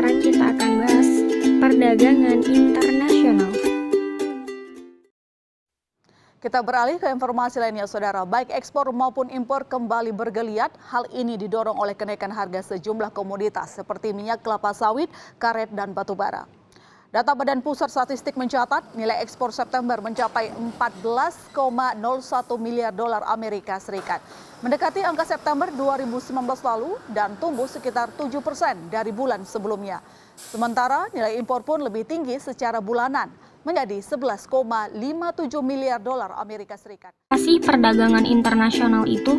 sekarang kita akan bahas perdagangan internasional. Kita beralih ke informasi lainnya, saudara. Baik ekspor maupun impor kembali bergeliat. Hal ini didorong oleh kenaikan harga sejumlah komoditas seperti minyak kelapa sawit, karet, dan batu bara. Data Badan Pusat Statistik mencatat nilai ekspor September mencapai 14,01 miliar dolar Amerika Serikat. Mendekati angka September 2019 lalu dan tumbuh sekitar 7% dari bulan sebelumnya. Sementara nilai impor pun lebih tinggi secara bulanan, menjadi 11,57 miliar dolar Amerika Serikat. Kasih perdagangan internasional itu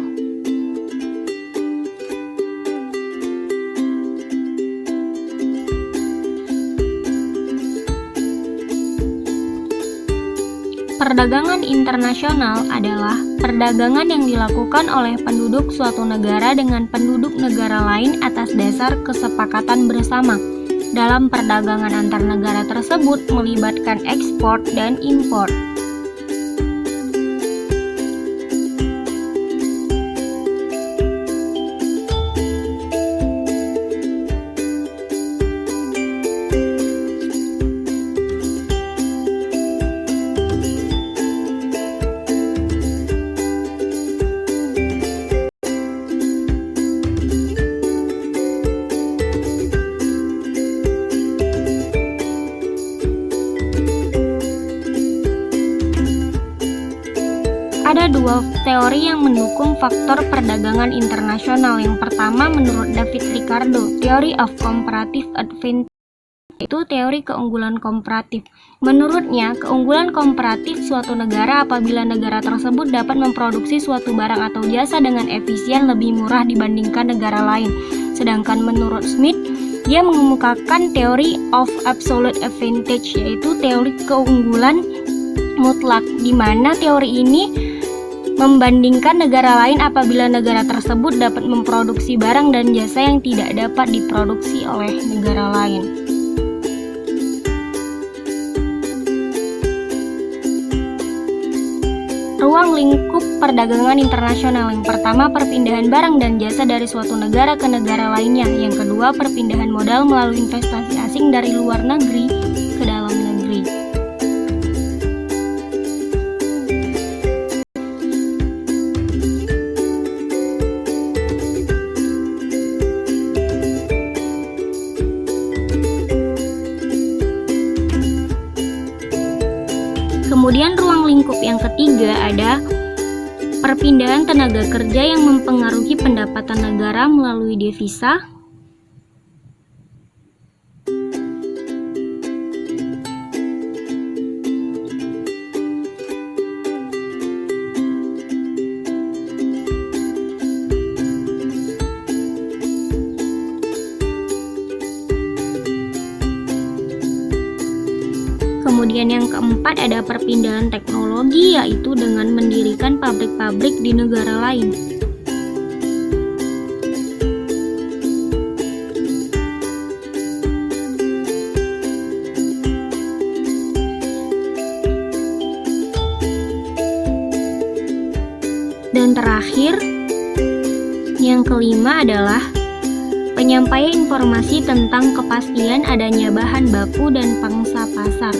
perdagangan internasional adalah perdagangan yang dilakukan oleh penduduk suatu negara dengan penduduk negara lain atas dasar kesepakatan bersama. Dalam perdagangan antar negara tersebut melibatkan ekspor dan impor. Ada dua teori yang mendukung faktor perdagangan internasional. Yang pertama, menurut David Ricardo, Theory of Comparative Advantage, yaitu teori keunggulan komparatif. Menurutnya, keunggulan komparatif suatu negara apabila negara tersebut dapat memproduksi suatu barang atau jasa dengan efisien lebih murah dibandingkan negara lain. Sedangkan menurut Smith, dia mengemukakan teori of absolute advantage, yaitu teori keunggulan mutlak, di mana teori ini membandingkan negara lain apabila negara tersebut dapat memproduksi barang dan jasa yang tidak dapat diproduksi oleh negara lain. Ruang lingkup perdagangan internasional. Yang pertama, perpindahan barang dan jasa dari suatu negara ke negara lainnya. Yang kedua, perpindahan modal melalui investasi asing dari luar negeri ke dalam negeri. Kemudian ruang lingkup yang ketiga ada perpindahan tenaga kerja yang mempengaruhi pendapatan negara melalui devisa. Kemudian yang keempat ada perpindahan teknologi, yaitu dengan mendirikan pabrik-pabrik di negara lain. Dan terakhir, yang kelima adalah penyampaian informasi tentang kepastian adanya bahan baku dan pangsa pasar.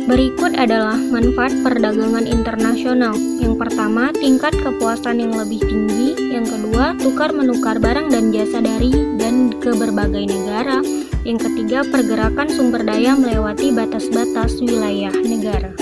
Berikut adalah manfaat perdagangan internasional. Yang pertama, tingkat kepuasan yang lebih tinggi. Yang kedua, tukar-menukar barang dan jasa dari dan ke berbagai negara. Yang ketiga, pergerakan sumber daya melewati batas-batas wilayah negara.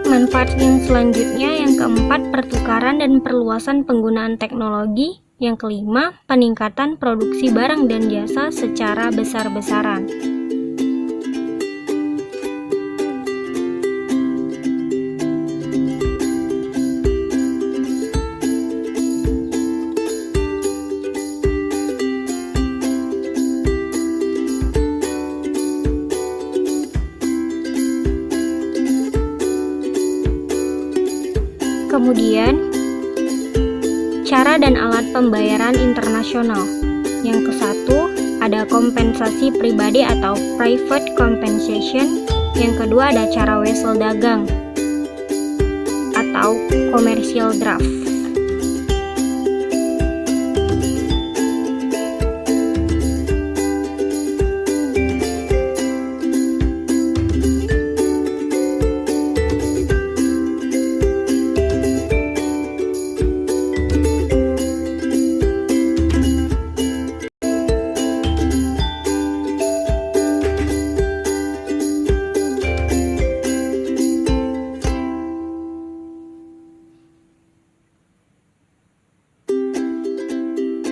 Manfaat yang selanjutnya yang keempat, pertukaran dan perluasan penggunaan teknologi. Yang kelima, peningkatan produksi barang dan jasa secara besar-besaran. Kemudian, cara dan alat pembayaran internasional. Yang ke-1, ada kompensasi pribadi atau private compensation. Yang kedua, ada cara wesel dagang atau commercial draft.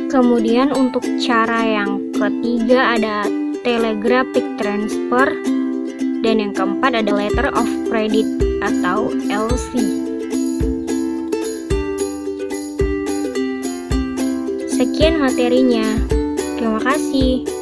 Kemudian untuk cara yang ketiga ada telegraphic transfer, dan yang keempat ada letter of credit atau LC. Sekian materinya. Terima kasih.